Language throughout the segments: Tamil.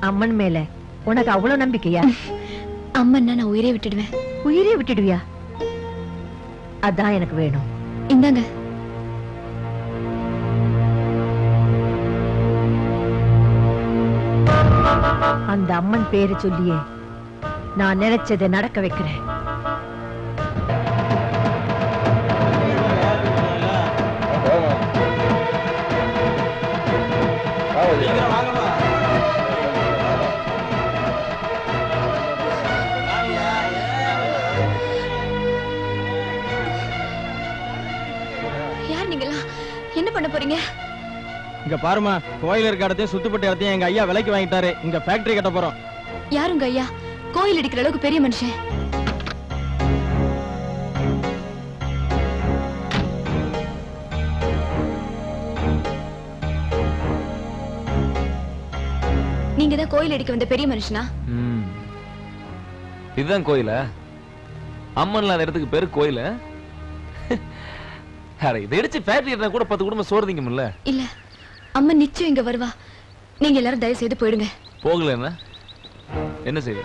அம்மன் மேல உனக்கு அவ்வளவு நம்பிக்கையா? அம்மன்னா நான் உயிரே விட்டுடுவேன். உயிரே விட்டுடுவியா? அதான் எனக்கு வேணும். இந்தாங்க. அந்த அம்மன் பேரு சொல்லியே நான் நினைச்சதை நடக்க வைக்கிறேன். யார் நீங்களா? என்ன பண்ண போறீங்க? இங்க பாருமா, கோயில் இருக்க இடத்தையும் சுத்துப்பட்ட இடத்தையும் எங்க ஐயா விலைக்கு வாங்கிட்டாரு. இங்க ஃபேக்டரி கட்ட போறோம். யாருங்க ஐயா? கோயில் அடிக்கிற அளவுக்கு பெரிய மனுஷன். நீங்க தான் கோயில் அடிக்க வந்த பெரிய மனுஷனா? இதுதான் கோயில? அம்மன் இல்லாத இடத்துக்கு பேரு கோயில? இதை அடிச்சு ஃபேக்டரி இருந்தா கூட 10 குடும்பம் சோறு திங்கும்ல. இல்ல, அம்மன் நிச்சயம் இங்க வருவா. நீங்க எல்லாரும் தயவு செய்து போயிடுங்க. போகல என்ன செய்வ?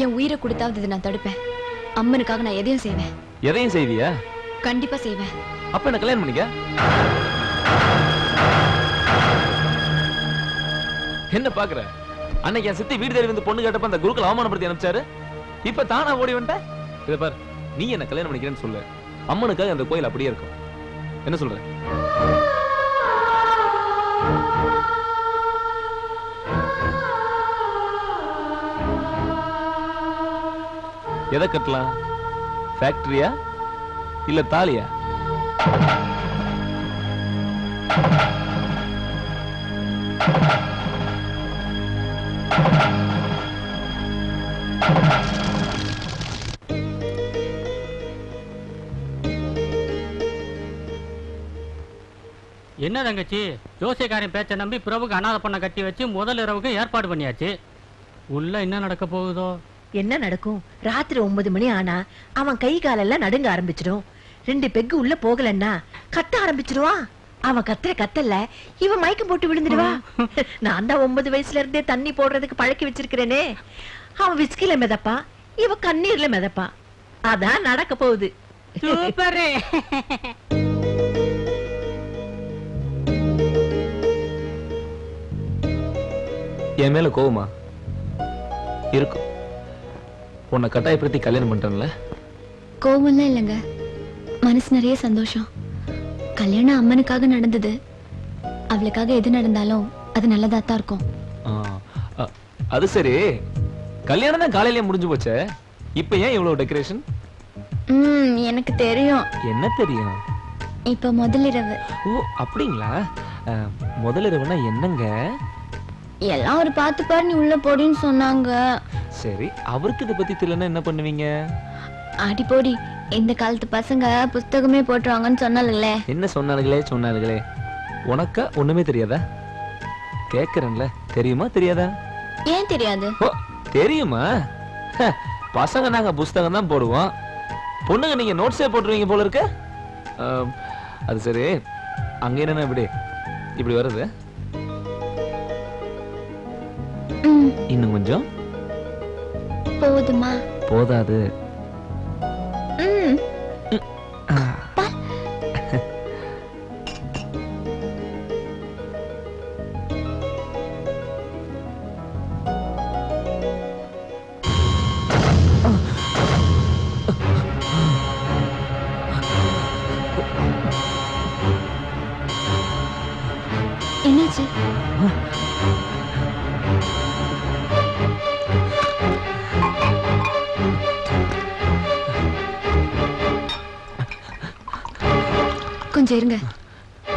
என் உயிரை கொடுத்தாவது நான் தடுப்பேன். அம்மனுக்காக நான் எதையும் செய்வேன். எதையும் செய்வியா? கண்டிப்பா செய்வேன். அப்ப என்ன கல்யாணம் பண்ணிக்க. என்ன பாக்குற? அன்னைக்கு என் சித்தி வீடு தேடி வந்து பொண்ணு கேட்டப்ப அந்த குருக்கள் அவமானப்படுத்தி அனுப்பிச்சாரு. இப்ப தானா ஓடி வந்துட்ட. இத பாரு, நீ என்ன கல்யாணம் பண்ணிக்கிறேன்னு சொல்லு. அம்மனுக்காக அந்த கோயில் அப்படியே இருக்கும். என்ன சொல்ற? எதை கட்டலாம்? ஃபேக்டரியா இல்ல தாலியா? என்ன தங்கச்சி, ஜோசியக்காரன் பேச்சை நம்பி பிரபுக்கு அனாதை பண்ண கட்டி வச்சு முதல் இரவுக்கு ஏற்பாடு பண்ணியாச்சு. உள்ள என்ன நடக்க போகுதோ? என்ன நடக்கும்? ராத்திரி 9 மணி ஆனா அவன் கை காலெல்லாம் நடுங்க ஆரம்பிச்சிடும். 2 பெக்கு உள்ள போகலன்னா கத்த ஆரம்பிச்சிருவான். அவன் கத்துற கத்தல்ல இவன் மயக்கம் போட்டு விழுந்துடுவா. நான் தான் 9 வயசுல இருந்தே தண்ணி போடுறதுக்கு பழக்கி வச்சிருக்கிறேனே. அவன் விஸ்கில மிதப்பா, இவ கண்ணீர்ல மிதப்பா. அதான் நடக்க போகுது. சூப்பர். என் மேல கோவமா இருக்கும்? உன்னை கட்டாயப்படுத்தி கல்யாணம் பண்றேன்ல? கோவம்லாம் இல்லைங்க, மனசு நிறைய சந்தோஷம். கல்யாணம் அம்மனுக்காக நடந்தது. அவளுக்காக எது நடந்தாலும் அது நல்லதா தான் இருக்கும். அது சரி, கல்யாணம் தான் காலையிலேயே முடிஞ்சு போச்சே, இப்ப ஏன் இவ்வளவு டெக்கரேஷன்? எனக்கு தெரியும். என்ன தெரியும்? இப்ப முதலிரவு. ஓ அப்படிங்களா? முதலிரவுனா என்னங்க? எல்லாம் ஒரு பார்த்து பாரு, நீ உள்ள போடின்னு சொன்னாங்க. சரி, அவருக்கு இதை பத்தி தெரியலன்னா என்ன பண்ணுவீங்க? ஆடி போடி, இந்த காலத்து பசங்க புஸ்தகமே போட்டுருவாங்கன்னு சொன்னாலுங்களே. என்ன சொன்னாலுங்களே? உனக்கா ஒண்ணுமே தெரியாதா? கேக்குறேன்ல, தெரியுமா தெரியாதா? ஏன் தெரியாது? ஓ தெரியுமா? பசங்க நாங்க புஸ்தகம் தான் போடுவோம், பொண்ணுங்க நீங்க நோட்ஸே போட்டுருவீங்க போல இருக்கு. அது சரி, அங்க என்ன இப்படி வருது? இன்னும் கொஞ்சம் போதுமா? போதாது. என்னாச்சு? கொஞ்சம் இருங்க.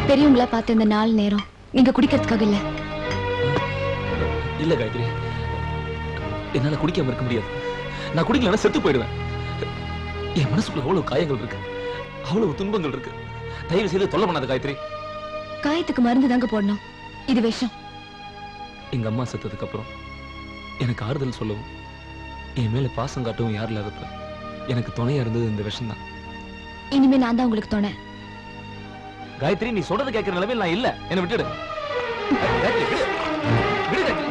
பெரியவங்களா பார்த்த இந்த 4 நேரம் நீங்க குடிக்கிறதுக்காக இல்ல. இல்ல காயத்ரி, என்னால குடிக்காம இருக்க முடியாது. நான் குடிக்கலன்னா செத்து போயிடுவேன். என் மனசுக்குள்ள அவ்வளவு காயங்கள் இருக்கு, அவ்வளவு துன்பங்கள் இருக்கு. தயவு செய்து தொல்லை பண்ணாத காயத்ரி. காயத்துக்கு மருந்து தாங்க போடணும், இது விஷம். எங்க அம்மா செத்ததுக்கு அப்புறம் எனக்கு ஆறுதல் சொல்லவும், என் மேல பாசம் காட்டவும் யார் இல்லாதப்ப எனக்கு துணையா இருந்தது இந்த விஷம் தான். இனிமே நான் தான் உங்களுக்கு துணை. காயத்ரி, நீ சொல்றது கேட்கிற நிலைமையில் நான் இல்ல. என்ன விட்டுடு. காயத்ரி, விடு. விடு காயத்ரி.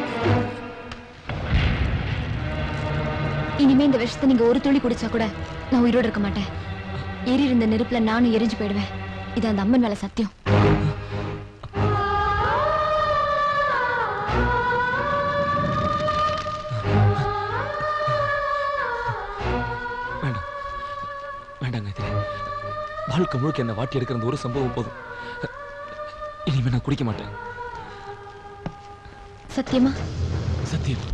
இனிமே இந்த விஷத்தை நீங்க ஒரு துளி குடிச்சா கூட நான் உயிரோட இருக்க மாட்டேன். எரி இருந்த நெருப்புல நானும் எரிஞ்சு போயிடுவேன். இது அந்த அம்மன் மேல சத்தியம். வேண்டாம் வேண்டாங்க காயத்ரி. வாழ்க்கை முழுக்க என்ன வாட்டி எடுக்கிற அந்த ஒரு சம்பவம் போதும். இனிமே நான் குடிக்க மாட்டேன். சத்தியமா? சத்தியம்.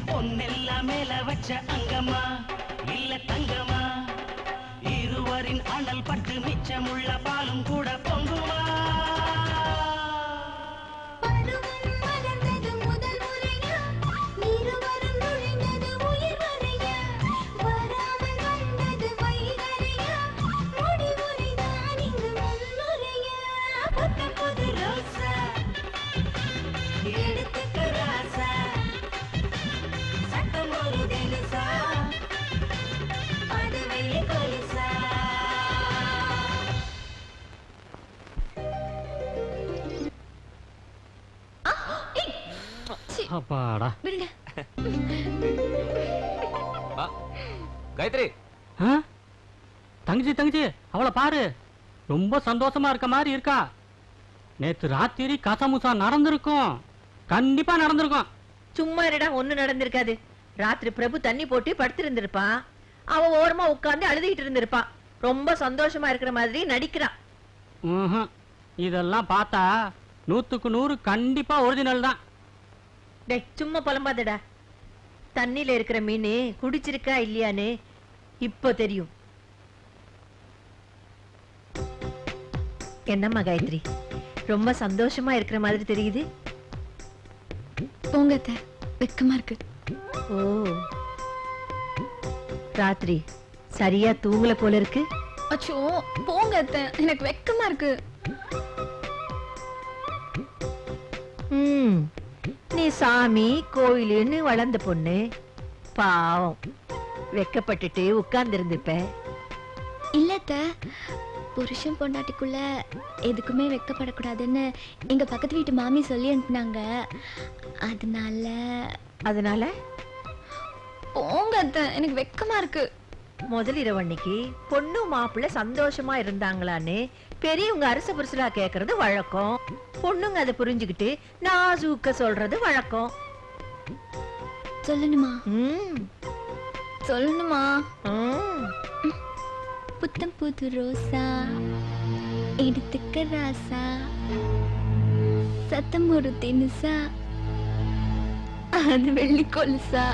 பொன்னெல்லாம் மேல வச்ச அங்கம்மா இல்ல தங்கம்மா, இருவரின் அனல் பட்டு மிச்சமுள்ள பாலும் கூட பொங்குமா. அப்பாடா. விடுங்க. காயத்ரி, தங்கச்சி தங்கச்சி அவளை பாரு, ரொம்ப சந்தோஷமா இருக்க மாதிரி இருக்கா. நேத்து ராத்திரி கசமுசா நடந்திருக்கும், கண்டிப்பா நடந்திருக்கும். சும்மா இருடா, ஒண்ணு நடந்திருக்காது. ராத்திரி பிரபு தண்ணி போட்டு படுத்திருந்திருப்பான். அவ ஓரமா உட்கார்ந்து அழுதுகிட்டு இருந்திருப்பான். ரொம்ப சந்தோஷமா இருக்கிற மாதிரி நடிக்கிறான். ம்ஹும். இதெல்லாம் பார்த்தா 100க்கு 100 கண்டிப்பா ஒரிஜினல் தான். டேய் சும்மா புலம்பாதடா. தண்ணியில இருக்கிற மீன் குடிச்சிருக்கா இல்லையான்னு இப்போ தெரியும். என்னம்மா காயத்ரி, ரொம்ப சந்தோஷமா இருக்கிற மாதிரி தெரியுது. போங்க அத்தை, வெக்கமா இருக்கு. ஓ, ராத்திரி சரியா தூங்கல போல இருக்கு. அச்சோ போங்க அத்தை, எனக்கு வெக்கமா இருக்கு. நீ சாமி கோயிலுன்னு வளர்ந்த பொண்ணு, பாவம் வெக்கப்பட்டுட்டு உட்கார்ந்து இருந்திருப்ப. இல்ல அத்தை, புருஷன் பொண்டாட்டிக்குள்ள எதுக்குமே வெக்கப்படக்கூடாதுன்னு எங்க பக்கத்து வீட்டு மாமி சொல்லி அனுப்புனாங்க. அதனால போங்க அத்தை, எனக்கு வெக்கமா இருக்கு. முதல் இரவு அன்னைக்கு பொண்ணு மாப்பிள்ளை சந்தோஷமா இருந்தாங்களான்னு பெரியவங்க அரச புருஷலா கேக்குறது வழக்கம். பொண்ணுங்க அதை புரிஞ்சுக்கிட்டு நாசூக்க சொல்றது வழக்கம். சொல்லணுமா? ம், சொல்லணுமா? ம். புத்தம் புது ரோசா எடுத்துக்க ராசா, சத்தம் ஒரு தினுசா, அது வெள்ளி கொலுசா.